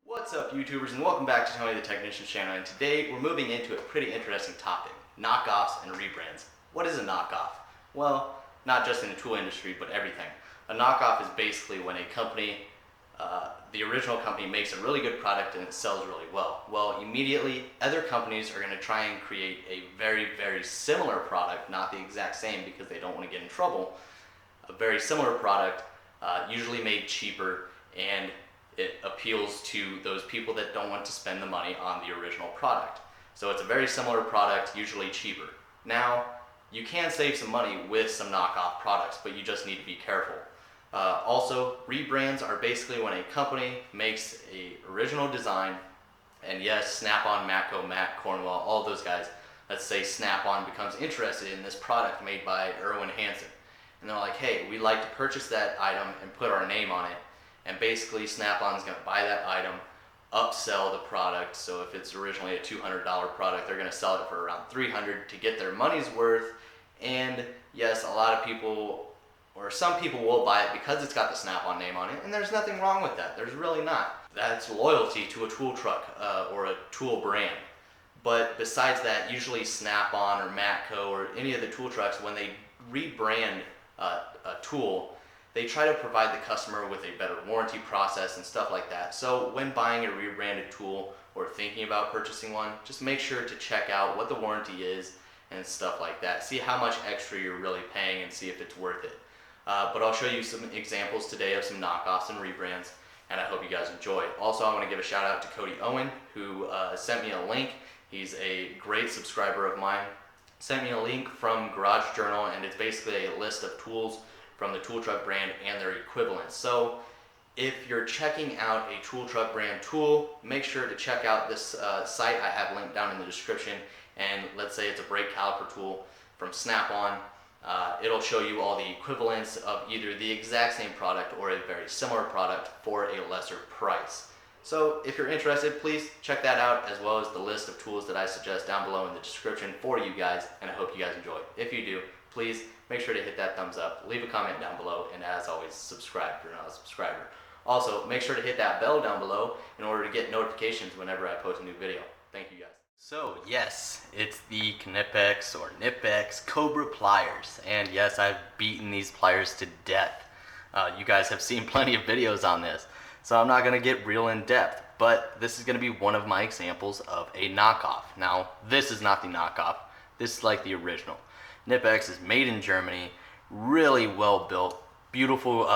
What's up, YouTubers, and welcome back to Tony the Technician's channel. And today we're moving into a pretty interesting topic: knockoffs and rebrands. What is a knockoff? Well, not just in the tool industry, but everything. A knockoff is basically when a company, the original company, makes a really good product and it sells really well. Well, immediately other companies are going to try and create a very, very similar product, not the exact same because they don't want to get in trouble. A very similar product, usually made cheaper, and it appeals to those people that don't want to spend the money on the original product. So it's a very similar product, usually cheaper. Now, you can save some money with some knockoff products, but you just need to be careful. Also, rebrands are basically when a company makes a original design, and yes, Snap-on, Matco, Matt, Cornwell, all those guys, let's say Snap-on becomes interested in this product made by Irwin Hansen. And they're like, hey, we'd like to purchase that item and put our name on it. And basically Snap-on is going to buy that item, upsell the product. So if it's originally a $200 product, they're going to sell it for around $300 to get their money's worth. And yes, a lot of people, or some people, will buy it because it's got the Snap-on name on it, and there's nothing wrong with that. There's really not. That's loyalty to a tool truck or a tool brand. But besides that, usually Snap-on or Matco or any of the tool trucks, when they rebrand a tool, they try to provide the customer with a better warranty process and stuff like that. So when buying a rebranded tool or thinking about purchasing one, just make sure to check out what the warranty is and stuff like that. See how much extra you're really paying and see if it's worth it. But I'll show you some examples today of some knockoffs and rebrands, and I hope you guys enjoy. Also, I want to give a shout out to Cody Owen, who sent me a link. He's a great subscriber of mine. Sent me a link from Garage Journal, and it's basically a list of tools from the tool truck brand and their equivalents. So if you're checking out a tool truck brand tool, make sure to check out this site I have linked down in the description. And let's say it's a brake caliper tool from Snap-on. It'll show you all the equivalents of either the exact same product or a very similar product for a lesser price. So if you're interested, please check that out, as well as the list of tools that I suggest down below in the description for you guys, and I hope you guys enjoy. If you do, please make sure to hit that thumbs up, leave a comment down below, and as always, subscribe if you're not a subscriber. Also, make sure to hit that bell down below in order to get notifications whenever I post a new video. Thank you guys. So yes, it's the Knipex or Ex Cobra Pliers, and yes, I've beaten these pliers to death. You guys have seen plenty of videos on this, so I'm not going to get real in depth, but this is going to be one of my examples of a knockoff. Now, this is not the knockoff, this is like the original. Knipex is made in Germany, really well built, beautiful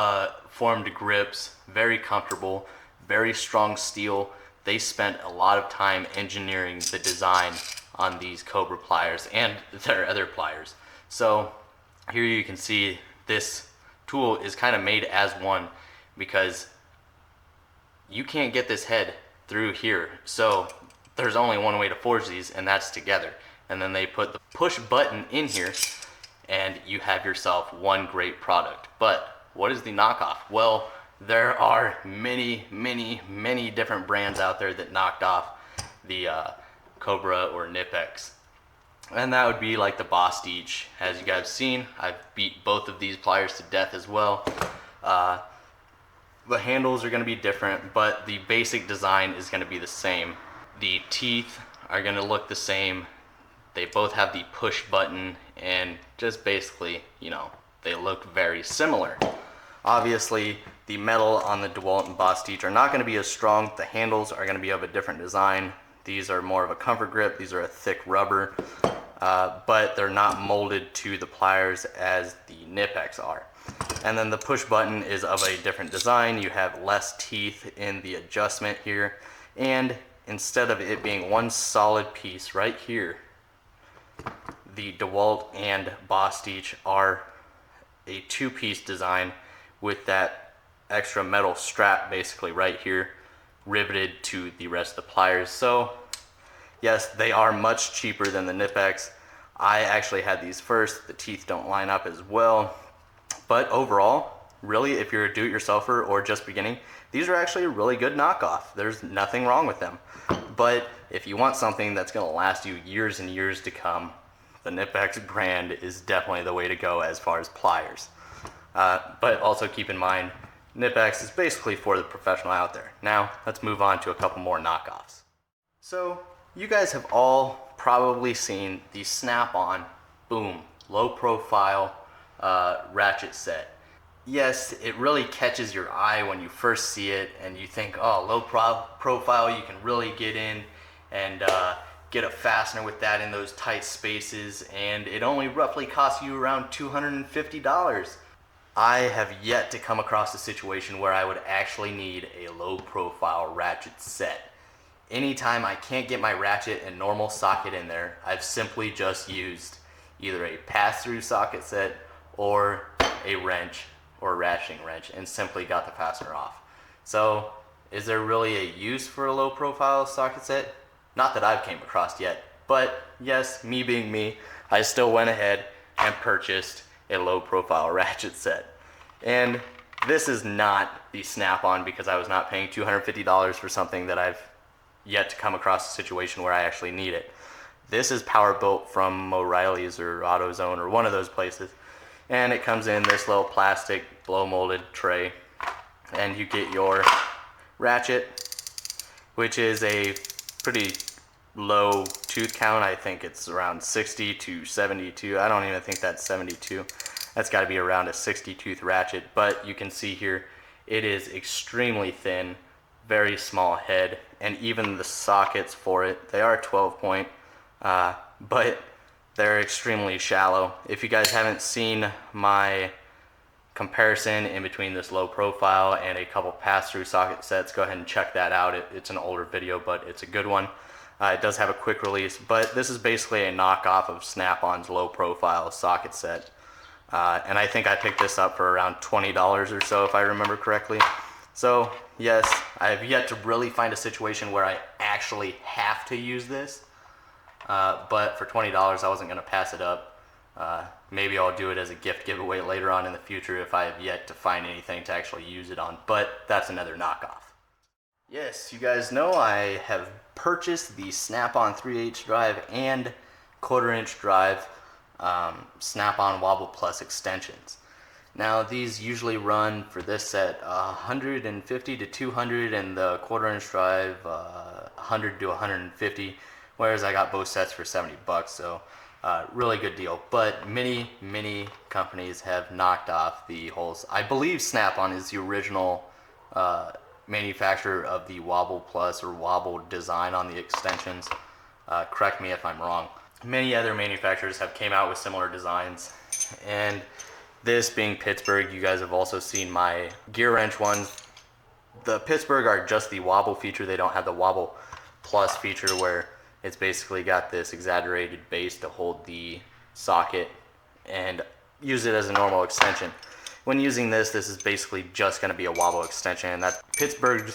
formed grips, very comfortable, very strong steel. They spent a lot of time engineering the design on these Cobra pliers and their other pliers. So here you can see this tool is kind of made as one, because you can't get this head through here. So there's only one way to forge these, and that's together. And then they put the push button in here, and you have yourself one great product. But what is the knockoff? Well, there are many, many, many different brands out there that knocked off the Cobra or Knipex. And that would be like the Bostich. As you guys have seen, I've beat both of these pliers to death as well. The handles are going to be different, but the basic design is going to be the same. The teeth are going to look the same. They both have the push button, and just basically, you know, they look very similar. Obviously, the metal on the DeWalt and Bostich are not going to be as strong. The handles are going to be of a different design. These are more of a comfort grip. These are a thick rubber, but they're not molded to the pliers as the Knipex are. And then the push button is of a different design. You have less teeth in the adjustment here, and instead of it being one solid piece right here, the DeWalt and Bostich are a two-piece design with that extra metal strap basically right here riveted to the rest of the pliers. So yes, they are much cheaper than the Knipex. I actually had these first. The teeth don't line up as well, but overall, really, if you're a do-it-yourselfer or just beginning, these are actually a really good knockoff. There's nothing wrong with them. But if you want something that's going to last you years and years to come, the Knipex brand is definitely the way to go as far as pliers. But also keep in mind, Knipex is basically for the professional out there. Now, let's move on to a couple more knockoffs. So, you guys have all probably seen the Snap-on, boom, low profile ratchet set. Yes, it really catches your eye when you first see it and you think, oh, low profile, you can really get in and get a fastener with that in those tight spaces, and it only roughly costs you around $250. I have yet to come across a situation where I would actually need a low profile ratchet set. Anytime I can't get my ratchet and normal socket in there, I've simply just used either a pass-through socket set or a wrench or a ratcheting wrench and simply got the fastener off. So, is there really a use for a low profile socket set? Not that I've came across yet, but yes, me being me, I still went ahead and purchased a low profile ratchet set. And this is not the Snap-on because I was not paying $250 for something that I've yet to come across a situation where I actually need it. This is power built from O'Reilly's or AutoZone or one of those places. And it comes in this little plastic blow molded tray. And you get your ratchet, which is a pretty low tooth count. I think it's around 60 to 72. I don't even think that's 72. That's got to be around a 60 tooth ratchet. But you can see here, it is extremely thin, very small head, and even the sockets for it, they are 12 point, but they're extremely shallow. If you guys haven't seen my comparison in between this low profile and a couple pass-through socket sets, go ahead and check that out. It's an older video, but it's a good one. It does have a quick release, but this is basically a knockoff of Snap-on's low profile socket set. And I think I picked this up for around $20 or so, if I remember correctly. So yes, I have yet to really find a situation where I actually have to use this. But for $20, I wasn't going to pass it up. Maybe I'll do it as a gift giveaway later on in the future if I have yet to find anything to actually use it on. But that's another knockoff. Yes, you guys know I have purchased the Snap-on 3/8 drive and 1/4" drive Snap-on Wobble Plus extensions. Now these usually run for this set 150 to 200 and the 1/4" drive 100 to 150, whereas I got both sets for $70, so really good deal. But many companies have knocked off the holes. I believe Snap-on is the original manufacturer of the Wobble Plus or Wobble design on the extensions. Correct me if I'm wrong. Many other manufacturers have came out with similar designs, and this being Pittsburgh, you guys have also seen my gear wrench ones. The Pittsburgh are just the wobble feature. They don't have the Wobble Plus feature where it's basically got this exaggerated base to hold the socket and use it as a normal extension. When using this is basically just going to be a wobble extension, and that's Pittsburgh's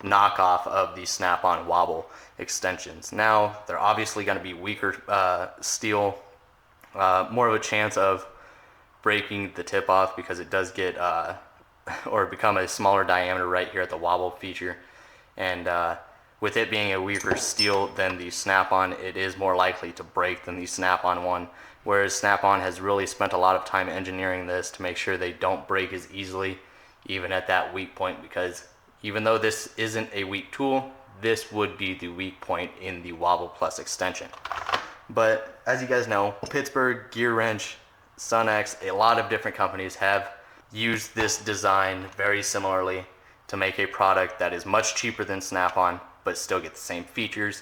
knockoff of the Snap-on Wobble extensions. Now, they're obviously going to be weaker steel, more of a chance of breaking the tip off because it does get or become a smaller diameter right here at the wobble feature, and with it being a weaker steel than the Snap-on, it is more likely to break than the Snap-on one, whereas Snap-on has really spent a lot of time engineering this to make sure they don't break as easily even at that weak point, because even though this isn't a weak tool, this would be the weak point in the Wobble Plus extension. But as you guys know, Pittsburgh, Gear Wrench, SunX, a lot of different companies have used this design very similarly to make a product that is much cheaper than Snap-on but still get the same features.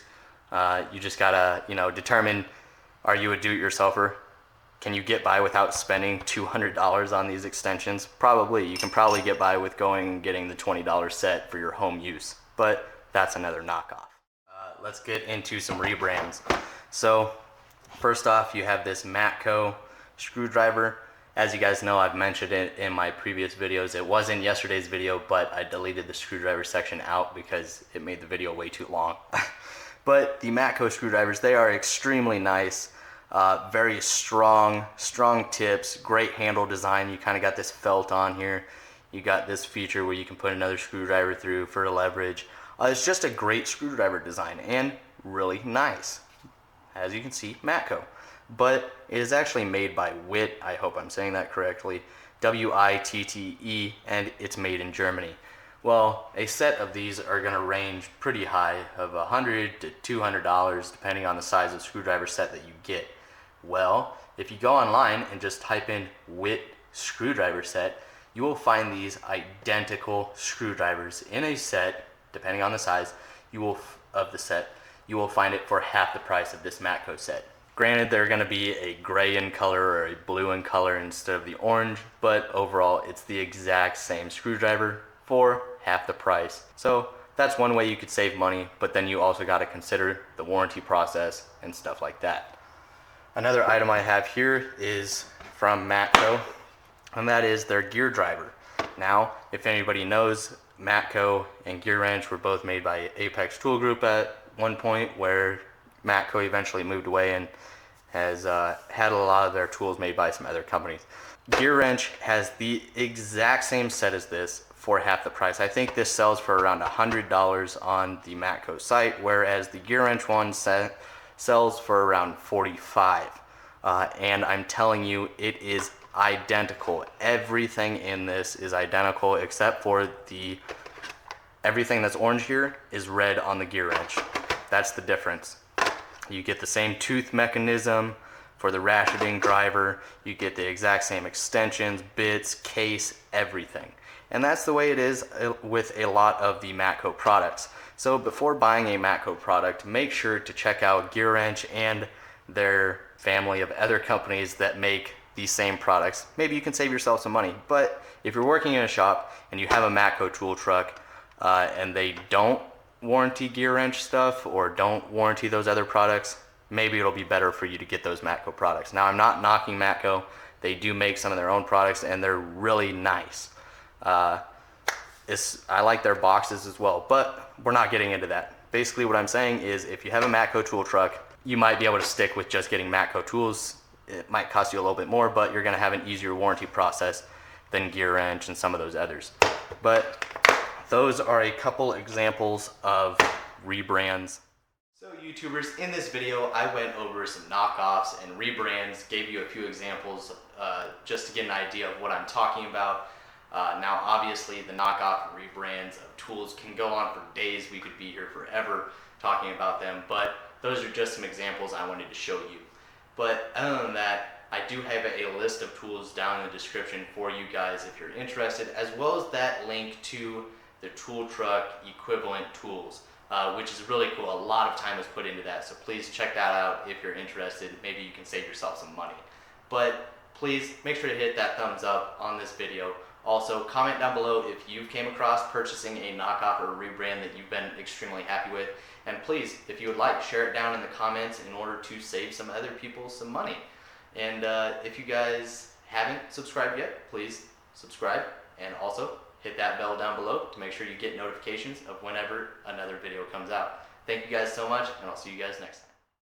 You just gotta, determine, are you a do-it-yourselfer? Can you get by without spending $200 on these extensions? Probably. You can probably get by with going and getting the $20 set for your home use, but that's another knockoff. Let's get into some rebrands. So first off, you have this Matco Screwdriver. As you guys know, I've mentioned it in my previous videos. It was in yesterday's video, but I deleted the screwdriver section out because it made the video way too long. But the Matco screwdrivers, they are extremely nice. Very strong tips, great handle design. You kind of got this felt on here. You got this feature where you can put another screwdriver through for leverage. It's just a great screwdriver design and really nice. As you can see, Matco. but it is actually made by Witte. I hope I'm saying that correctly. Witte, and it's made in Germany. Well, a set of these are going to range pretty high, of $100 to $200 depending on the size of screwdriver set that you get. Well, if you go online and just type in Witte screwdriver set, you will find these identical screwdrivers in a set, depending on the size of the set. You will find it for half the price of this Matco set. Granted, they're going to be a gray in color or a blue in color instead of the orange, but overall it's the exact same screwdriver for half the price. So that's one way you could save money, but then you also got to consider the warranty process and stuff like that. Another item I have here is from Matco, and that is their gear driver. Now, if anybody knows, Matco and Gear Wrench were both made by Apex Tool Group at one point, where Matco eventually moved away and has had a lot of their tools made by some other companies. Gear Wrench has the exact same set as this for half the price. I think this sells for around $100 on the Matco site, whereas the Gear Wrench one sells for around $45. And I'm telling you, it is identical. Everything in this is identical except for everything that's orange here is red on the Gear Wrench. That's the difference. You get the same tooth mechanism for the ratcheting driver. You get the exact same extensions, bits, case, everything. And that's the way it is with a lot of the Matco products. So before buying a Matco product, make sure to check out Gear Wrench and their family of other companies that make these same products. Maybe you can save yourself some money. But if you're working in a shop and you have a Matco tool truck and they don't warranty Gear Wrench stuff or don't warranty those other products, maybe it'll be better for you to get those Matco products. Now, I'm not knocking Matco. They do make some of their own products and they're really nice. I like their boxes as well, but we're not getting into that. Basically what I'm saying is if you have a Matco tool truck, you might be able to stick with just getting Matco tools. It might cost you a little bit more, but you're going to have an easier warranty process than Gear Wrench and some of those others. But those are a couple examples of rebrands. So YouTubers, in this video I went over some knockoffs and rebrands, gave you a few examples just to get an idea of what I'm talking about. Now obviously the knockoff and rebrands of tools can go on for days. We could be here forever talking about them, but those are just some examples I wanted to show you. But other than that, I do have a list of tools down in the description for you guys if you're interested, as well as that link to the tool truck equivalent tools, which is really cool. A lot of time was put into that, so please check that out if you're interested. Maybe you can save yourself some money. But please make sure to hit that thumbs up on this video. Also, comment down below if you came across purchasing a knockoff or a rebrand that you've been extremely happy with. And please, if you would like, share it down in the comments in order to save some other people some money. And if you guys haven't subscribed yet, please subscribe, and also hit that bell down below to make sure you get notifications of whenever another video comes out. Thank you guys so much, and I'll see you guys next time.